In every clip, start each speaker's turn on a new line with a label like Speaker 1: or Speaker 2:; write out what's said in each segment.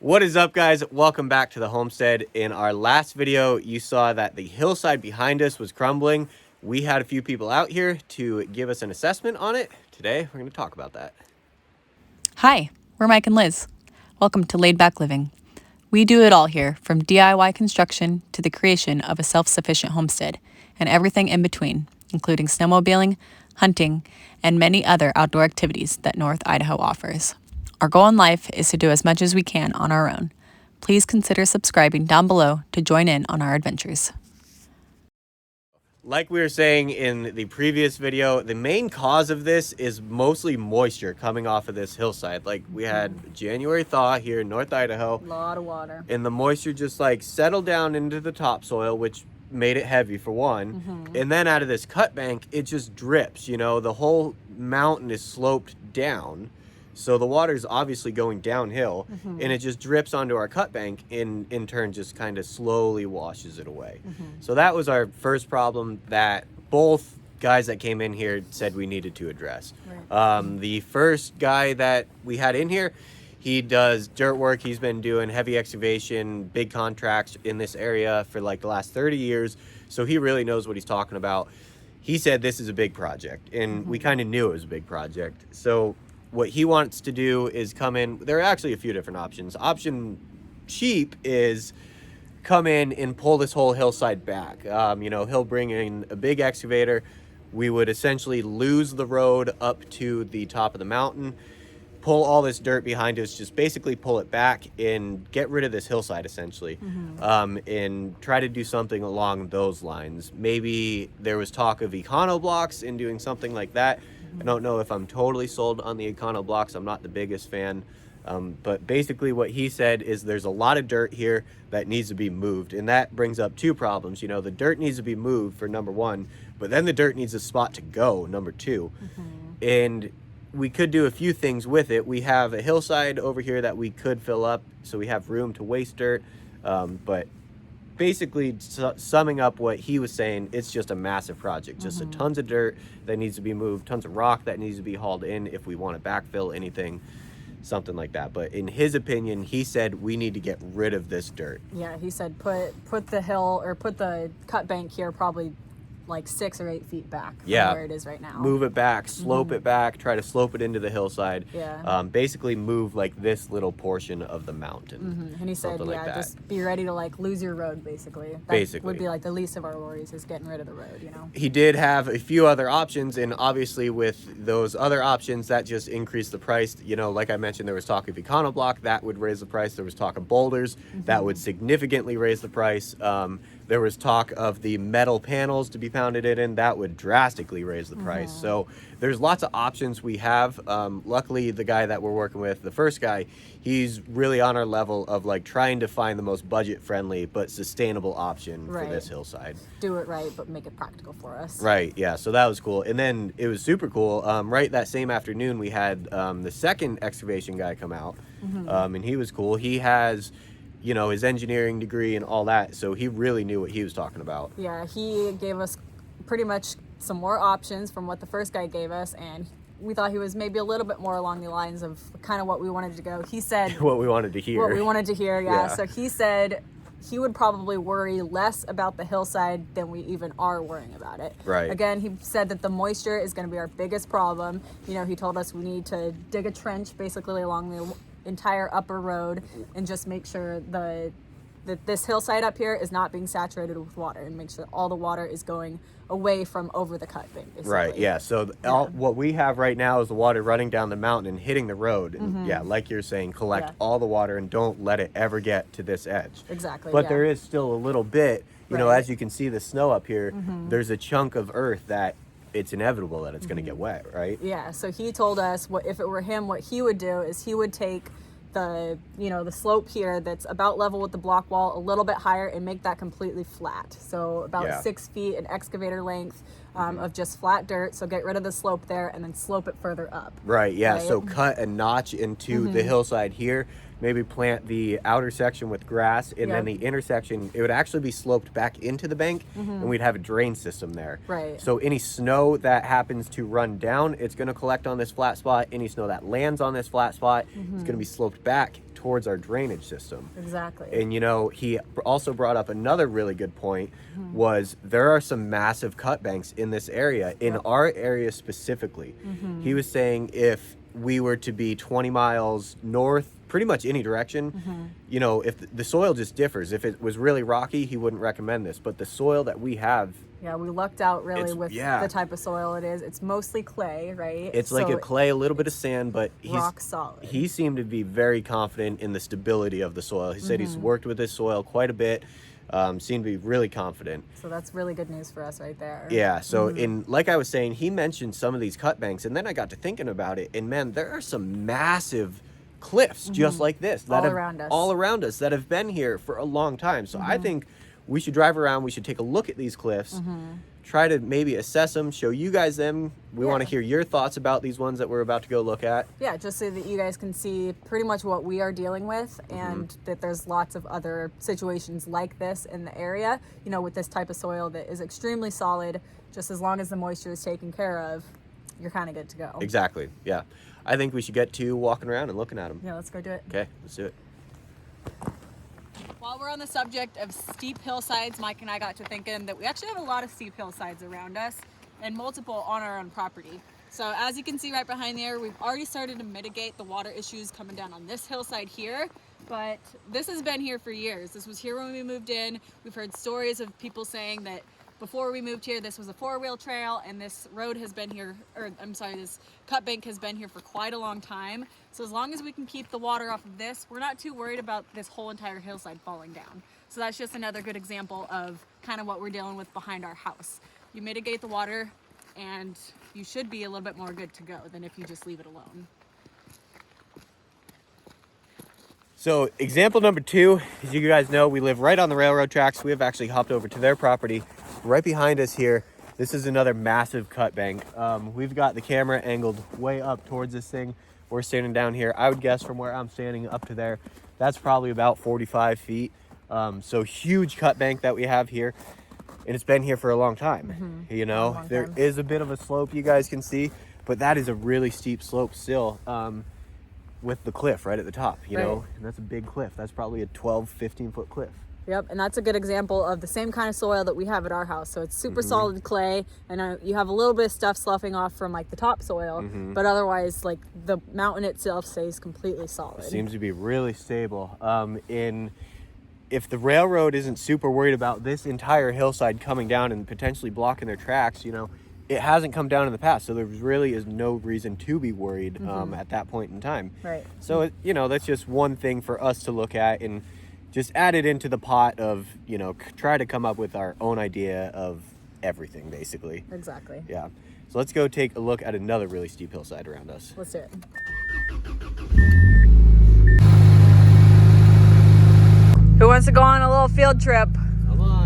Speaker 1: What is up, guys? Welcome back to the homestead. In our last video, you saw that the hillside behind us was crumbling. We had a few people out here to give us an assessment on it. Today, we're going to talk about that.
Speaker 2: Hi, we're Mike and Liz. Welcome to Laid Back Living. We do it all here, from DIY construction to the creation of a self-sufficient homestead, and everything in between, including snowmobiling, hunting, and many other outdoor activities that North Idaho offers. Our goal in life is to do as much as we can on our own. Please consider subscribing down below to join in on our adventures.
Speaker 1: Like we were saying in the previous video, the main cause of this is mostly moisture coming off of this hillside. Like, we had January thaw here in North Idaho.
Speaker 2: A lot of water.
Speaker 1: And the moisture just settled down into the topsoil, which made it heavy for one. And then out of this cut bank, it just drips. You know, the whole mountain is sloped down. So the water is obviously going downhill, and it just drips onto our cut bank, and in turn just kind of slowly washes it away. So that was our first problem that both guys that came in here said we needed to address. Right. The first guy that we had in here, he does dirt work. He's been doing heavy excavation, big contracts in this area for like the last 30 years. So he really knows what he's talking about. He said this is a big project, and we kind of knew it was a big project. So what he wants to do is come in. There are actually a few different options. Option cheap is come in and pull this whole hillside back. You know, he'll bring in a big excavator. We would essentially lose the road up to the top of the mountain, pull all this dirt behind us, just basically pull it back and get rid of this hillside essentially. And try to do something along those lines. Maybe there was talk of econo blocks and doing something like that. I don't know if I'm totally sold on the econo blocks. I'm not the biggest fan. But basically what he said is there's a lot of dirt here that needs to be moved. And that brings up two problems. You know, the dirt needs to be moved for number one, but then the dirt needs a spot to go, number two. And we could do a few things with it. We have a hillside over here that we could fill up, so we have room to waste dirt. But basically, summing up what he was saying, it's just a massive project. Just a tons of dirt that needs to be moved, tons of rock that needs to be hauled in if we want to backfill anything, something like that. But in his opinion, he said we need to get rid of this dirt.
Speaker 2: Yeah, he said put the hill, or put the cut bank here probably like 6 or 8 feet back from where it is right now.
Speaker 1: Move it back, slope it back, try to slope it into the hillside. Basically move like this little portion of the mountain.
Speaker 2: And he said, just be ready to like lose your road, basically. That would be like the least of our worries, is getting rid of the road, you know.
Speaker 1: He did have a few other options, and obviously with those other options, that just increased the price. You know, like I mentioned, there was talk of econo block, that would raise the price. There was talk of boulders, that would significantly raise the price. There was talk of the metal panels to be pounded in, that would drastically raise the price. So there's lots of options we have. Luckily, the guy that we're working with, the first guy, he's really on our level of like trying to find the most budget friendly but sustainable option for this hillside.
Speaker 2: Do it right, but make it practical for us.
Speaker 1: Right, yeah, so that was cool. And then it was super cool. Right that same afternoon, we had the second excavation guy come out, and he was cool. He has, you know, his engineering degree and all that, so he really knew what he was talking about.
Speaker 2: Yeah, he gave us pretty much some more options from what the first guy gave us, and we thought he was maybe a little bit more along the lines of kind of what we wanted to go. He said
Speaker 1: what we wanted to hear.
Speaker 2: What we wanted to hear, yeah. So he said he would probably worry less about the hillside than we even are worrying about it.
Speaker 1: Right.
Speaker 2: Again, he said that the moisture is going to be our biggest problem. You know, he told us we need to dig a trench basically along the entire upper road and just make sure that this hillside up here is not being saturated with water, and make sure all the water is going away from over the cut bank, basically.
Speaker 1: Right, yeah. So what we have right now is the water running down the mountain and hitting the road. And yeah, like you're saying, collect all the water and don't let it ever get to this edge.
Speaker 2: Exactly.
Speaker 1: But there is still a little bit, you know, as you can see the snow up here, there's a chunk of earth that it's inevitable that it's going to get wet, right?
Speaker 2: Yeah, so he told us if it were him, what he would do is he would take the slope here that's about level with the block wall a little bit higher and make that completely flat. So about 6 feet in excavator length of just flat dirt. So get rid of the slope there and then slope it further up.
Speaker 1: Right, yeah. Right? So cut a notch into the hillside here, maybe plant the outer section with grass, and then the intersection, it would actually be sloped back into the bank, and we'd have a drain system there.
Speaker 2: Right.
Speaker 1: So any snow that happens to run down, it's going to collect on this flat spot. Any snow that lands on this flat spot is going to be sloped back towards our drainage system.
Speaker 2: Exactly.
Speaker 1: And he also brought up another really good point, was there are some massive cut banks in this area, in our area specifically. He was saying if we were to be 20 miles north, pretty much any direction, if the soil just differs. If it was really rocky, he wouldn't recommend this, but the soil that we have,
Speaker 2: we lucked out really with the type of soil it is. It's mostly clay, right?
Speaker 1: It's like a clay, a little bit of sand, but
Speaker 2: rock solid.
Speaker 1: He seemed to be very confident in the stability of the soil. He said he's worked with this soil quite a bit, seemed to be really confident.
Speaker 2: So that's really good news for us right there.
Speaker 1: Yeah, so like I was saying, he mentioned some of these cut banks, and then I got to thinking about it, and man, there are some massive cliffs just like this that all around us that have been here for a long time. So I think we should drive around, we should take a look at these cliffs, try to maybe assess them, show you guys them. We want to hear your thoughts about these ones that we're about to go look at. Yeah,
Speaker 2: just so that you guys can see pretty much what we are dealing with, and that there's lots of other situations like this in the area, with this type of soil that is extremely solid. Just as long as the moisture is taken care of, you're kind of good to go.
Speaker 1: Exactly, yeah. I think we should get to walking around and looking at them.
Speaker 2: Yeah, let's go do it.
Speaker 1: Okay, let's do it.
Speaker 2: While we're on the subject of steep hillsides, Mike and I got to thinking that we actually have a lot of steep hillsides around us, and multiple on our own property. So as you can see right behind there, we've already started to mitigate the water issues coming down on this hillside here, but this has been here for years. This was here when we moved in. We've heard stories of people saying that before we moved here, this was a four-wheel trail, and this road has been here, this cut bank has been here for quite a long time. So as long as we can keep the water off of this, we're not too worried about this whole entire hillside falling down. So that's just another good example of kind of what we're dealing with behind our house. You mitigate the water, and you should be a little bit more good to go than if you just leave it alone.
Speaker 1: So example number 2, as you guys know, we live right on the railroad tracks. We have actually hopped over to their property. Right behind us here, this is another massive cut bank. We've got the camera angled way up towards this thing. We're standing down here. I would guess from where I'm standing up to there, that's probably about 45 feet. So huge cut bank that we have here. And it's been here for a long time. There is a bit of a slope you guys can see, but that is a really steep slope still. With the cliff right at the top, and that's a big cliff. That's probably a 12-15 foot cliff.
Speaker 2: Yep, and that's a good example of the same kind of soil that we have at our house. So it's super solid clay, and you have a little bit of stuff sloughing off from like the topsoil, but otherwise like the mountain itself stays completely solid.
Speaker 1: It seems to be really stable. If the railroad isn't super worried about this entire hillside coming down and potentially blocking their tracks, it hasn't come down in the past, so there really is no reason to be worried at that point in time.
Speaker 2: Right.
Speaker 1: So, that's just one thing for us to look at and just add it into the pot of, try to come up with our own idea of everything, basically.
Speaker 2: Exactly.
Speaker 1: Yeah. So let's go take a look at another really steep hillside around us.
Speaker 2: Let's do it. Who wants to go on a little field trip?
Speaker 1: Come on.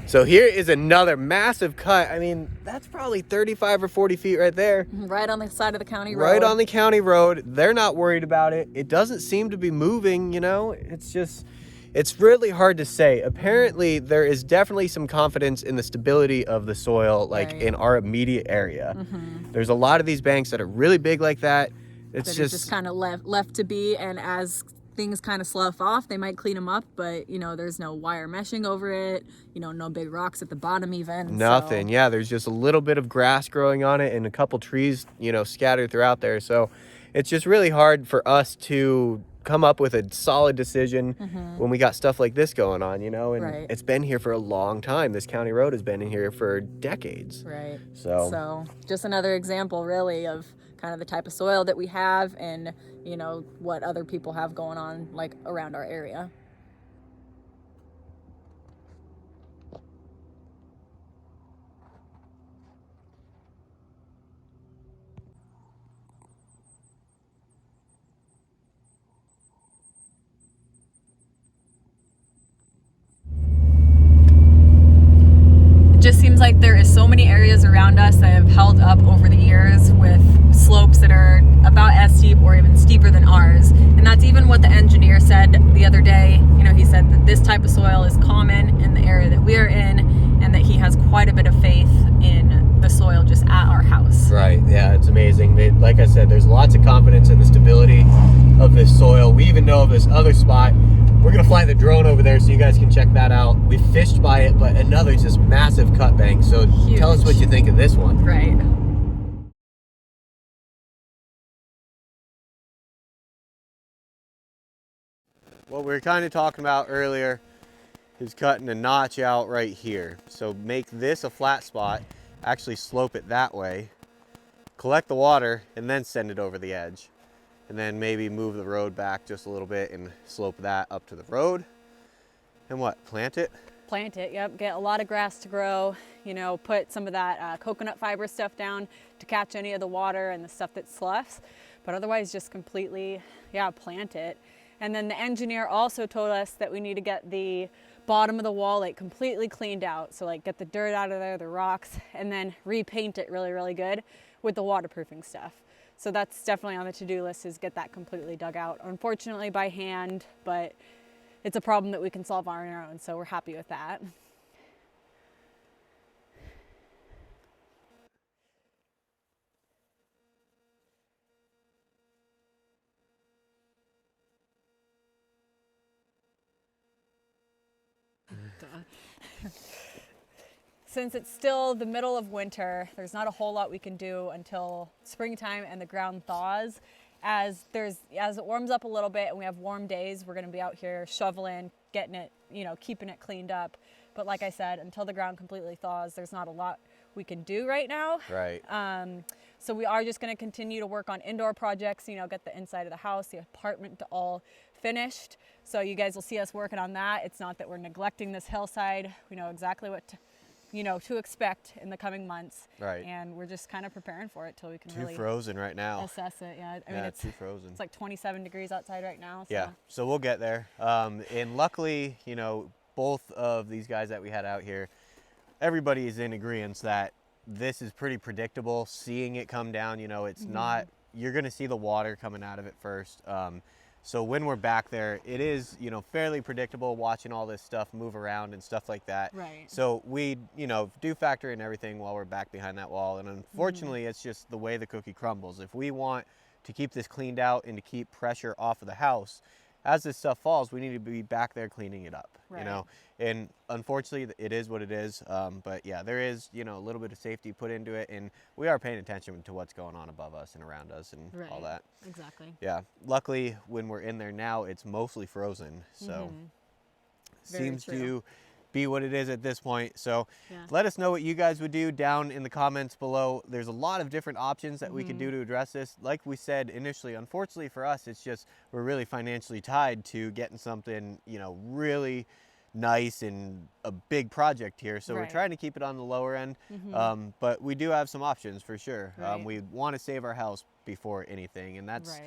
Speaker 1: So here is another massive cut. I mean, that's probably 35 or 40 feet right there.
Speaker 2: Right on the side of the county road.
Speaker 1: Right on the county road. They're not worried about it. It doesn't seem to be moving, It's really hard to say. Apparently, there is definitely some confidence in the stability of the soil, in our immediate area. There's a lot of these banks that are really big like that. It's
Speaker 2: just kind of left to be, and as things kind of slough off, they might clean them up, but there's no wire meshing over it, no big rocks at the bottom even.
Speaker 1: Nothing. So. Yeah, there's just a little bit of grass growing on it and a couple trees, scattered throughout there. So it's just really hard for us to come up with a solid decision when we got stuff like this going on, and
Speaker 2: Right.
Speaker 1: it's been here for a long time. This county road has been in here for decades.
Speaker 2: Right.
Speaker 1: So
Speaker 2: just another example really of kind of the type of soil that we have and, what other people have going on like around our area. Just seems like there is so many areas around us that have held up over the years with slopes that are about as steep or even steeper than ours. And that's even what the engineer said the other day. He said that this type of soil is common in the area that we're in and that he has quite a bit of faith in the soil just at our house.
Speaker 1: Right, yeah, it's amazing. Like I said, there's lots of confidence in the stability of this soil. We even know of this other spot. We're gonna fly the drone over there so you guys can check that out. We fished by it, but another just massive cut bank. So
Speaker 2: Huge.
Speaker 1: Tell us what you think of this one.
Speaker 2: Right.
Speaker 1: What we were kind of talking about earlier is cutting a notch out right here. So make this a flat spot, actually slope it that way, collect the water, and then send it over the edge. And then maybe move the road back just a little bit and slope that up to the road. And what, plant it?
Speaker 2: Plant it, yep. Get a lot of grass to grow, put some of that coconut fiber stuff down to catch any of the water and the stuff that sloughs. But otherwise just completely, plant it. And then the engineer also told us that we need to get the bottom of the wall like completely cleaned out. So like get the dirt out of there, the rocks, and then repaint it really, really good with the waterproofing stuff. So that's definitely on the to-do list, is get that completely dug out. Unfortunately by hand, but it's a problem that we can solve on our own, so we're happy with that. Since it's still the middle of winter, there's not a whole lot we can do until springtime and the ground thaws. As it warms up a little bit and we have warm days, we're going to be out here shoveling, getting it, keeping it cleaned up. But like I said, until the ground completely thaws, there's not a lot we can do right now.
Speaker 1: Right.
Speaker 2: So we are just going to continue to work on indoor projects, get the inside of the house, the apartment to all finished. So you guys will see us working on that. It's not that we're neglecting this hillside. We know exactly what to expect in the coming months.
Speaker 1: Right.
Speaker 2: And we're just kind of preparing for it till we can
Speaker 1: Too
Speaker 2: really
Speaker 1: frozen right now.
Speaker 2: assess it. Yeah, I mean,
Speaker 1: it's too frozen.
Speaker 2: It's like 27 degrees outside right now. So.
Speaker 1: Yeah, so we'll get there. And luckily, both of these guys that we had out here, everybody is in agreement that this is pretty predictable. Seeing it come down, it's not, you're gonna see the water coming out of it first. So when we're back there, it is, fairly predictable watching all this stuff move around and stuff like that.
Speaker 2: Right.
Speaker 1: So we, do factor in everything while we're back behind that wall. And unfortunately, it's just the way the cookie crumbles. If we want to keep this cleaned out and to keep pressure off of the house, as this stuff falls, we need to be back there cleaning it up,
Speaker 2: Right.
Speaker 1: And unfortunately, it is what it is. But yeah, there is, a little bit of safety put into it, and we are paying attention to what's going on above us and around us and all that.
Speaker 2: Exactly.
Speaker 1: Yeah. Luckily, when we're in there now, it's mostly frozen, so seems to be what it is at this point. So let us know what you guys would do down in the comments below. There's a lot of different options that we could do to address this. Like we said initially, unfortunately for us, it's just we're really financially tied to getting something, really nice and a big project here. So we're trying to keep it on the lower end, but we do have some options for sure. We want to save our house before anything, and that's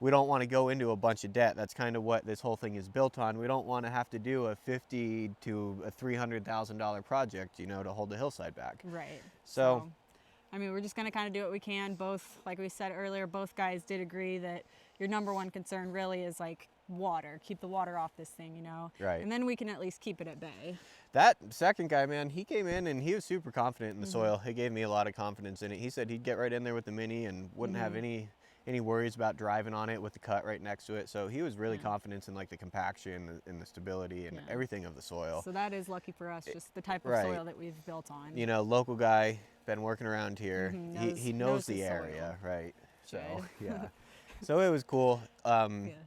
Speaker 1: we don't want to go into a bunch of debt. That's kind of what this whole thing is built on. We don't want to have to do a $50,000 to a $300,000 project, to hold the hillside back.
Speaker 2: Right.
Speaker 1: So
Speaker 2: I mean, we're just going to kind of do what we can. Both, like we said earlier, both guys did agree that your number one concern really is like water. Keep the water off this thing,
Speaker 1: Right.
Speaker 2: And then we can at least keep it at bay.
Speaker 1: That second guy, man, he came in and he was super confident in the soil. He gave me a lot of confidence in it. He said he'd get right in there with the Mini and wouldn't have any worries about driving on it with the cut right next to it. So he was really confident in like the compaction and the stability and everything of the soil.
Speaker 2: So that is lucky for us, just the type of soil that we've built on.
Speaker 1: Local guy, been working around here. He knows the
Speaker 2: his
Speaker 1: area,
Speaker 2: soil.
Speaker 1: right? So yeah. So it was cool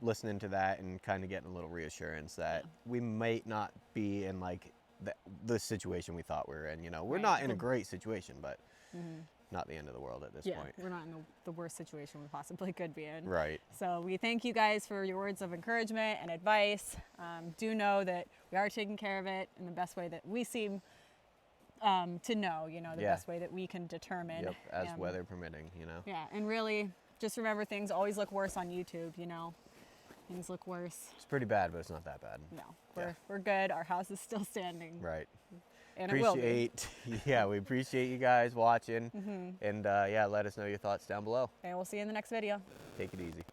Speaker 1: listening to that and kind of getting a little reassurance that we might not be in like the situation we thought we were in. You know, we're not in a great situation, but not the end of the world at this point.
Speaker 2: We're not in the worst situation we possibly could be in.
Speaker 1: Right.
Speaker 2: So we thank you guys for your words of encouragement and advice. Do know that we are taking care of it in the best way that we seem to know, you know, the best way that we can determine.
Speaker 1: Yep, as weather permitting, you know.
Speaker 2: Yeah, and really just remember things always look worse on YouTube, you know. Things look worse.
Speaker 1: It's pretty bad, but it's not that bad.
Speaker 2: No, we're good. Our house is still standing.
Speaker 1: Right.
Speaker 2: And it will be.
Speaker 1: We appreciate you guys watching. And let us know your thoughts down below.
Speaker 2: And we'll see you in the next video.
Speaker 1: Take it easy.